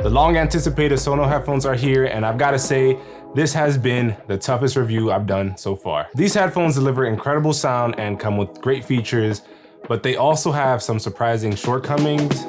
The long anticipated Sonos headphones are here, and I've got to say, this has been the toughest review I've done so far. These headphones deliver incredible sound and come with great features, but they also have some surprising shortcomings.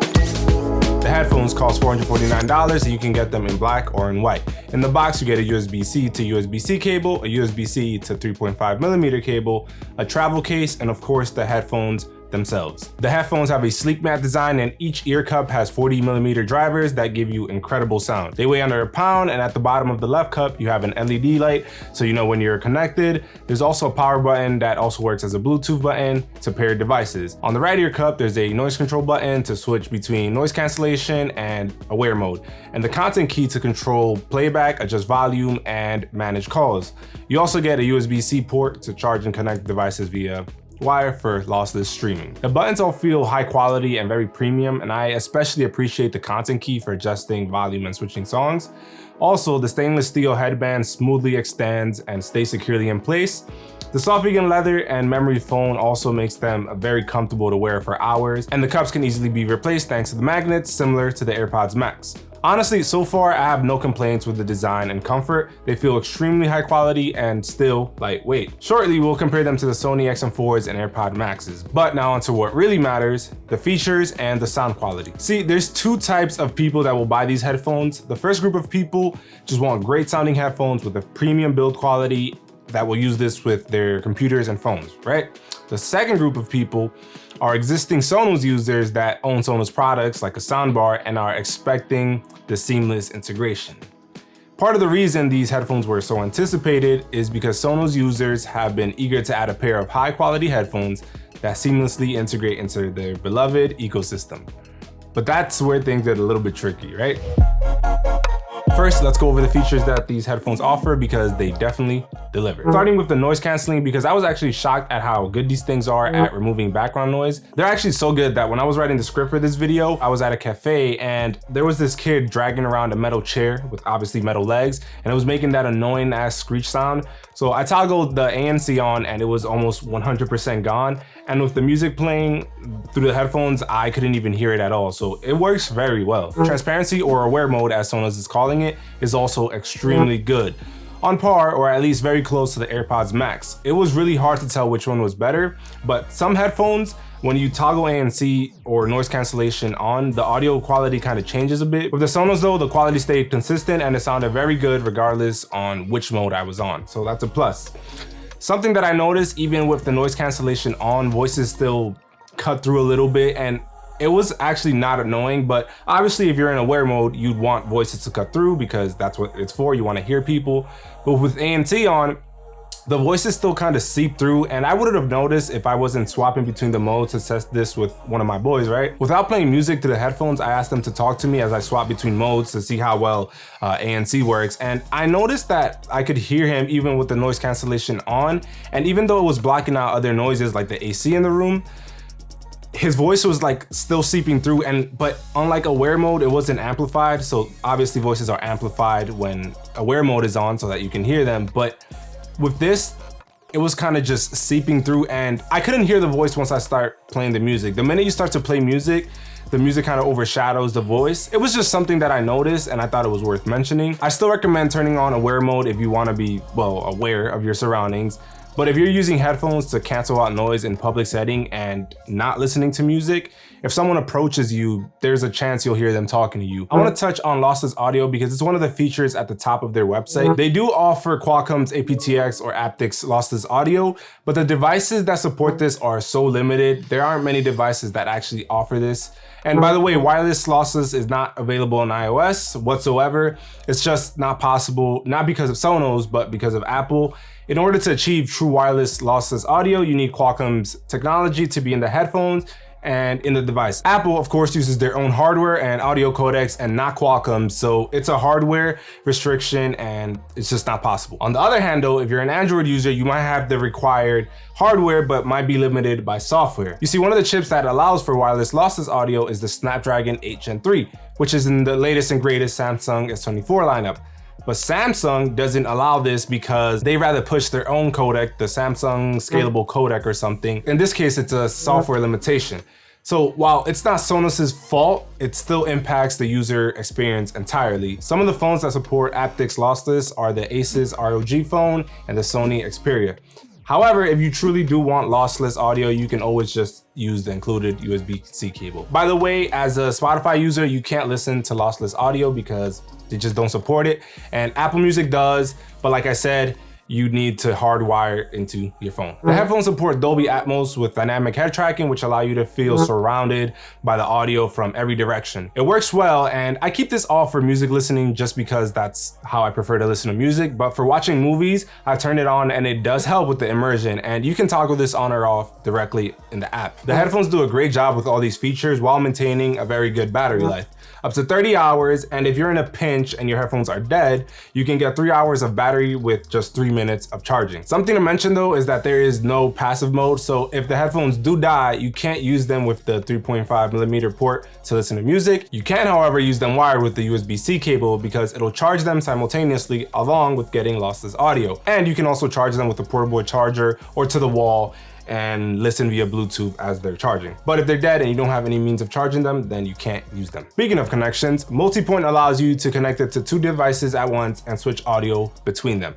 The headphones cost $449 and you can get them in black or in white. In the box, you get a USB-C to USB-C cable, a USB-C to 3.5mm cable, a travel case, and of course the headphones themselves. The headphones have a sleek matte design and each ear cup has 40mm drivers that give you incredible sound. They weigh under a pound, and at the bottom of the left cup you have an LED light so you know when you're connected. There's also a power button that also works as a Bluetooth button to pair devices. On the right ear cup there's a noise control button to switch between noise cancellation and aware mode, and the content key to control playback, adjust volume, and manage calls. You also get a USB-C port to charge and connect devices via wire for lossless streaming. The buttons all feel high quality and very premium, and I especially appreciate the content key for adjusting volume and switching songs. Also, the stainless steel headband smoothly extends and stays securely in place. The soft vegan leather and memory foam also makes them very comfortable to wear for hours, and the cups can easily be replaced thanks to the magnets, similar to the Airpods Max. Honestly, so far I have no complaints with the design and comfort. They feel extremely high quality and still lightweight. Shortly, we'll compare them to the Sony XM4s and AirPod Maxes. But now onto what really matters, the features and the sound quality. See, there's two types of people that will buy these headphones. The first group of people just want great sounding headphones with a premium build quality that will use this with their computers and phones, right? The second group of people are existing Sonos users that own Sonos products like a soundbar and are expecting the seamless integration. Part of the reason these headphones were so anticipated is because Sonos users have been eager to add a pair of high quality headphones that seamlessly integrate into their beloved ecosystem. But that's where things get a little bit tricky, right? First, let's go over the features that these headphones offer because they definitely deliver. Starting with the noise canceling, because I was actually shocked at how good these things are at removing background noise. They're actually so good that when I was writing the script for this video, I was at a cafe and there was this kid dragging around a metal chair with obviously metal legs, and it was making that annoying ass screech sound. So I toggled the ANC on and it was almost 100% gone. And with the music playing through the headphones, I couldn't even hear it at all. So it works very well. Transparency, or aware mode as Sonos is calling it, is also extremely good. On par, or at least very close to the AirPods Max. It was really hard to tell which one was better, but some headphones, when you toggle ANC or noise cancellation on, the audio quality kind of changes a bit. With the Sonos though, the quality stayed consistent and it sounded very good regardless on which mode I was on, so that's a plus. Something that I noticed, even with the noise cancellation on, voices still cut through a little bit, and it was actually not annoying, but obviously if you're in aware mode, you'd want voices to cut through because that's what it's for, you want to hear people. But with ANC on, the voices still kind of seep through, and I wouldn't have noticed if I wasn't swapping between the modes to test this with one of my boys, right? Without playing music to the headphones, I asked them to talk to me as I swap between modes to see how well ANC works, and I noticed that I could hear him even with the noise cancellation on, and even though it was blocking out other noises like the AC in the room, his voice was like still seeping through, but unlike aware mode, it wasn't amplified. So obviously voices are amplified when aware mode is on so that you can hear them, but with this, it was kind of just seeping through, and I couldn't hear the voice once I start playing the music. The minute you start to play music, the music kind of overshadows the voice. It was just something that I noticed and I thought it was worth mentioning. I still recommend turning on aware mode if you want to be, well, aware of your surroundings. But if you're using headphones to cancel out noise in public setting and not listening to music, if someone approaches you, there's a chance you'll hear them talking to you. I want to touch on lossless audio because it's one of the features at the top of their website. They do offer Qualcomm's aptX or aptX lossless audio, but the devices that support this are so limited. There aren't many devices that actually offer this. And by the way, wireless lossless is not available on iOS whatsoever. It's just not possible, not because of Sonos, but because of Apple. In order to achieve true wireless lossless audio, you need Qualcomm's technology to be in the headphones and in the device. Apple, of course, uses their own hardware and audio codecs and not Qualcomm, so it's a hardware restriction and it's just not possible. On the other hand though, if you're an Android user, you might have the required hardware but might be limited by software. You see, one of the chips that allows for wireless lossless audio is the Snapdragon 8 Gen 3, which is in the latest and greatest Samsung S24 lineup. But Samsung doesn't allow this because they rather push their own codec, the Samsung scalable codec or something. In this case, it's a software limitation. So while it's not Sonos's fault, it still impacts the user experience entirely. Some of the phones that support aptX lossless are the Asus ROG phone and the Sony Xperia. However, if you truly do want lossless audio, you can always just use the included USB-C cable. By the way, as a Spotify user, you can't listen to lossless audio because they just don't support it. And Apple Music does, but like I said, you need to hardwire into your phone. The headphones support Dolby Atmos with dynamic head tracking, which allow you to feel surrounded by the audio from every direction. It works well, and I keep this off for music listening just because that's how I prefer to listen to music. But for watching movies, I turn it on and it does help with the immersion, and you can toggle this on or off directly in the app. The headphones do a great job with all these features while maintaining a very good battery life. Up to 30 hours, and if you're in a pinch and your headphones are dead, you can get 3 hours of battery with just 3 minutes of charging. Something to mention though is that there is no passive mode, so if the headphones do die, you can't use them with the 3.5mm port to listen to music. You can, however, use them wired with the USB-C cable because it'll charge them simultaneously along with getting lossless audio. And you can also charge them with a portable charger or to the wall and listen via Bluetooth as they're charging. But if they're dead and you don't have any means of charging them, then you can't use them. Speaking of connections, multi-point allows you to connect it to 2 devices at once and switch audio between them.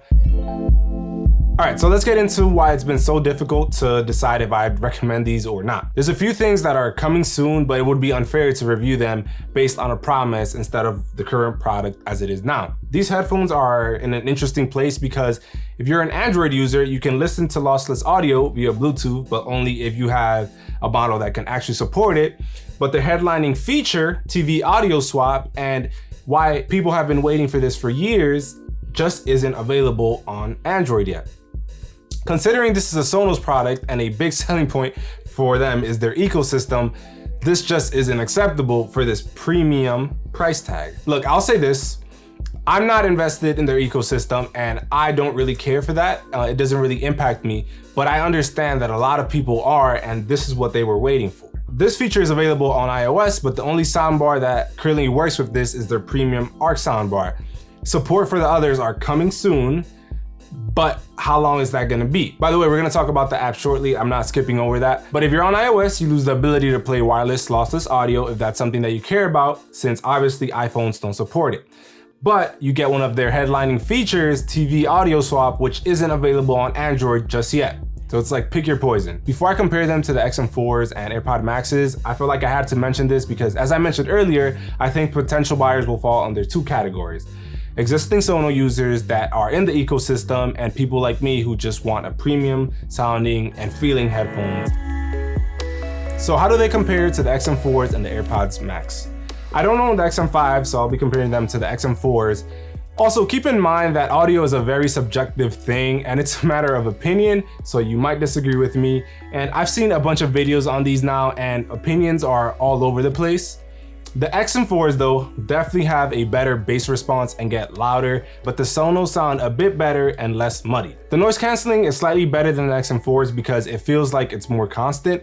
All right, so let's get into why it's been so difficult to decide if I'd recommend these or not. There's a few things that are coming soon, but it would be unfair to review them based on a promise instead of the current product as it is now. These headphones are in an interesting place because if you're an Android user, you can listen to lossless audio via Bluetooth, but only if you have a model that can actually support it. But the headlining feature, TV audio swap, and why people have been waiting for this for years, just isn't available on Android yet. Considering this is a Sonos product and a big selling point for them is their ecosystem, this just isn't acceptable for this premium price tag. Look, I'll say this, I'm not invested in their ecosystem and I don't really care for that. It doesn't really impact me, but I understand that a lot of people are, and this is what they were waiting for. This feature is available on iOS, but the only soundbar that currently works with this is their premium ARC soundbar. Support for the others are coming soon, but how long is that gonna be? By the way, we're gonna talk about the app shortly. I'm not skipping over that. But if you're on iOS, you lose the ability to play wireless lossless audio if that's something that you care about, since obviously iPhones don't support it. But you get one of their headlining features, TV audio swap, which isn't available on Android just yet. So it's like pick your poison. Before I compare them to the XM4s and AirPod Maxes, I feel like I had to mention this because as I mentioned earlier, I think potential buyers will fall under 2 categories. Existing Sonos users that are in the ecosystem and people like me who just want a premium sounding and feeling headphones. So how do they compare to the XM4s and the AirPods Max? I don't own the XM5, so I'll be comparing them to the XM4s. Also, keep in mind that audio is a very subjective thing and it's a matter of opinion, so you might disagree with me. And I've seen a bunch of videos on these now and opinions are all over the place. The XM4s though definitely have a better bass response and get louder, but the Sonos sound a bit better and less muddy. The noise canceling is slightly better than the XM4s because it feels like it's more constant.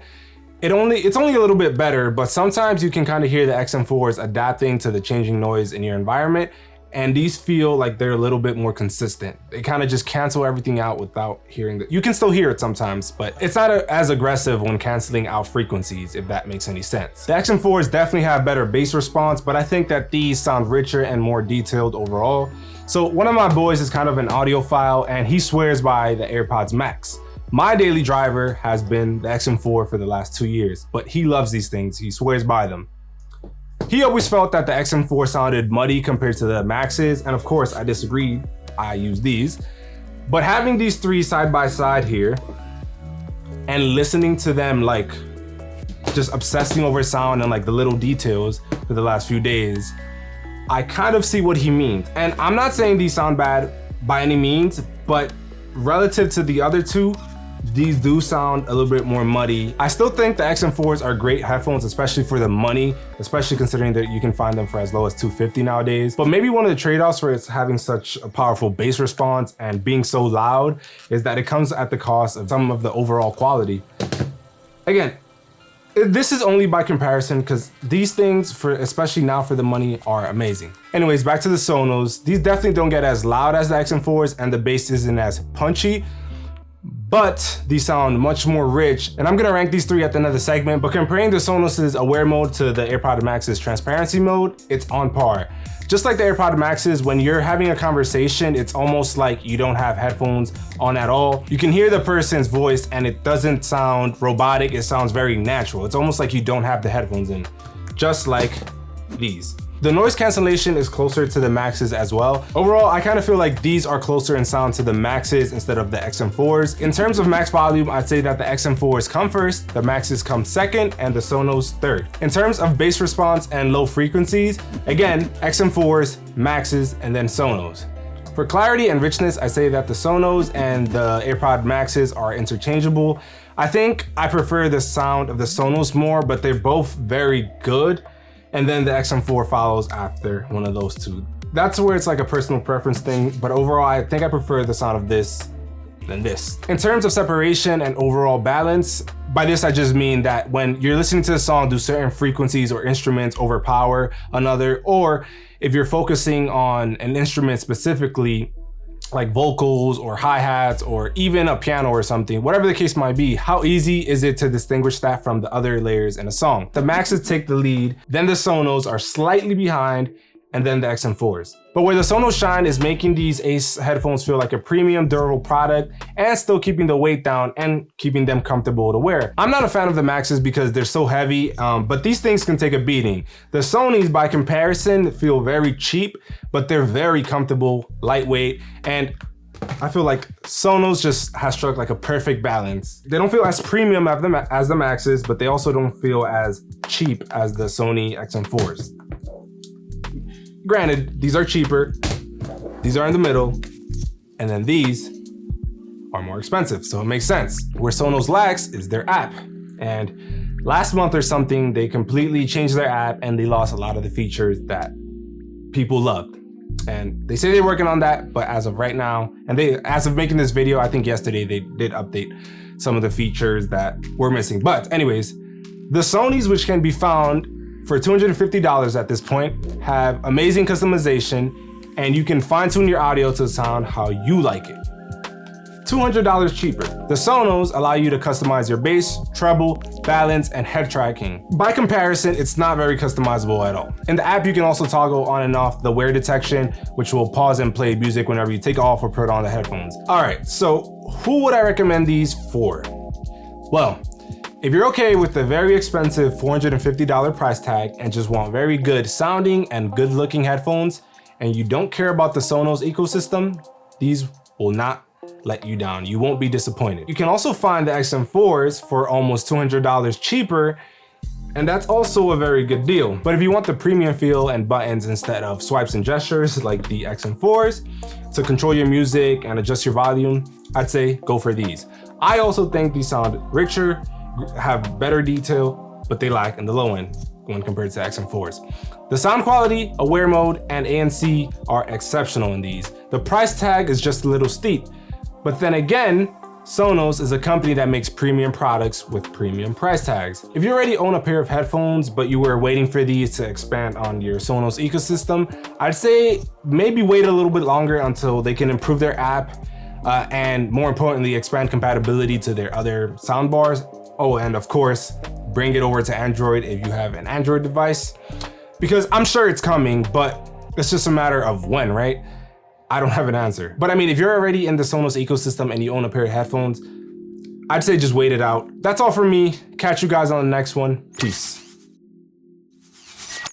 It's only a little bit better, but sometimes you can kind of hear the XM4s adapting to the changing noise in your environment, and these feel like they're a little bit more consistent. They kind of just cancel everything out without hearing it. You can still hear it sometimes, but it's not as aggressive when canceling out frequencies, if that makes any sense. The XM4s definitely have better bass response, but I think that these sound richer and more detailed overall. So one of my boys is kind of an audiophile and he swears by the AirPods Max. My daily driver has been the XM4 for the last 2 years, but he loves these things, he swears by them. He always felt that the XM4 sounded muddy compared to the Maxes, and of course I disagreed, I use these. But having these 3 side by side here, and listening to them like, just obsessing over sound and like the little details for the last few days, I kind of see what he means. And I'm not saying these sound bad by any means, but relative to the other 2, these do sound a little bit more muddy. I still think the XM4s are great headphones, especially for the money, especially considering that you can find them for as low as $250 nowadays. But maybe one of the trade-offs for it's having such a powerful bass response and being so loud is that it comes at the cost of some of the overall quality. Again, this is only by comparison because these things, especially now for the money, are amazing. Anyways, back to the Sonos. These definitely don't get as loud as the XM4s and the bass isn't as punchy. but these sound much more rich. And I'm gonna rank these 3 at the end of the segment, but comparing the Sonos' Aware mode to the AirPod Max's transparency mode, it's on par. Just like the AirPod Maxes, when you're having a conversation, it's almost like you don't have headphones on at all. You can hear the person's voice and it doesn't sound robotic, it sounds very natural. It's almost like you don't have the headphones in, just like these. The noise cancellation is closer to the Maxes as well. Overall, I kind of feel like these are closer in sound to the Maxes instead of the XM4s. In terms of max volume, I'd say that the XM4s come first, the Maxes come second, and the Sonos third. In terms of bass response and low frequencies, again, XM4s, Maxes, and then Sonos. For clarity and richness, I say that the Sonos and the AirPod Maxes are interchangeable. I think I prefer the sound of the Sonos more, but they're both very good. And then the XM4 follows after one of those 2. That's where it's like a personal preference thing, but overall, I think I prefer the sound of this than this. In terms of separation and overall balance, by this I just mean that when you're listening to the song, do certain frequencies or instruments overpower another, or if you're focusing on an instrument specifically, like vocals or hi-hats or even a piano or something, whatever the case might be, how easy is it to distinguish that from the other layers in a song? The Maxes take the lead, then the Sonos are slightly behind, and then the XM4s. But where the Sonos shine is making these Ace headphones feel like a premium durable product and still keeping the weight down and keeping them comfortable to wear. I'm not a fan of the Maxes because they're so heavy, but these things can take a beating. The Sonys, by comparison, feel very cheap, but they're very comfortable, lightweight, and I feel like Sonos just has struck like a perfect balance. They don't feel as premium as the Maxes, but they also don't feel as cheap as the Sony XM4s. Granted, these are cheaper, these are in the middle, and then these are more expensive, so it makes sense. Where Sonos lacks is their app. And last month or something, they completely changed their app and they lost a lot of the features that people loved. And they say they're working on that, but as of right now, and as of making this video, I think yesterday they did update some of the features that were missing. But anyways, the Sonys, which can be found for $250 at this point, have amazing customization, and you can fine-tune your audio to sound how you like it. $200 cheaper. The Sonos allow you to customize your bass, treble, balance, and head tracking. By comparison, it's not very customizable at all. In the app, you can also toggle on and off the wear detection, which will pause and play music whenever you take off or put on the headphones. All right, so who would I recommend these for? Well, if you're okay with the very expensive $450 price tag and just want very good sounding and good looking headphones, and you don't care about the Sonos ecosystem, these will not let you down. You won't be disappointed. You can also find the XM4s for almost $200 cheaper, and that's also a very good deal. But if you want the premium feel and buttons instead of swipes and gestures like the XM4s to control your music and adjust your volume, I'd say go for these. I also think these sound richer, have better detail, but they lack in the low end when compared to XM4s. The sound quality, Aware mode, and ANC are exceptional in these. The price tag is just a little steep, but then again, Sonos is a company that makes premium products with premium price tags. If you already own a pair of headphones, but you were waiting for these to expand on your Sonos ecosystem, I'd say maybe wait a little bit longer until they can improve their app and more importantly, expand compatibility to their other soundbars. Oh, and of course, bring it over to Android if you have an Android device, because I'm sure it's coming, but it's just a matter of when, right? I don't have an answer. But I mean, if you're already in the Sonos ecosystem and you own a pair of headphones, I'd say just wait it out. That's all for me. Catch you guys on the next one. Peace.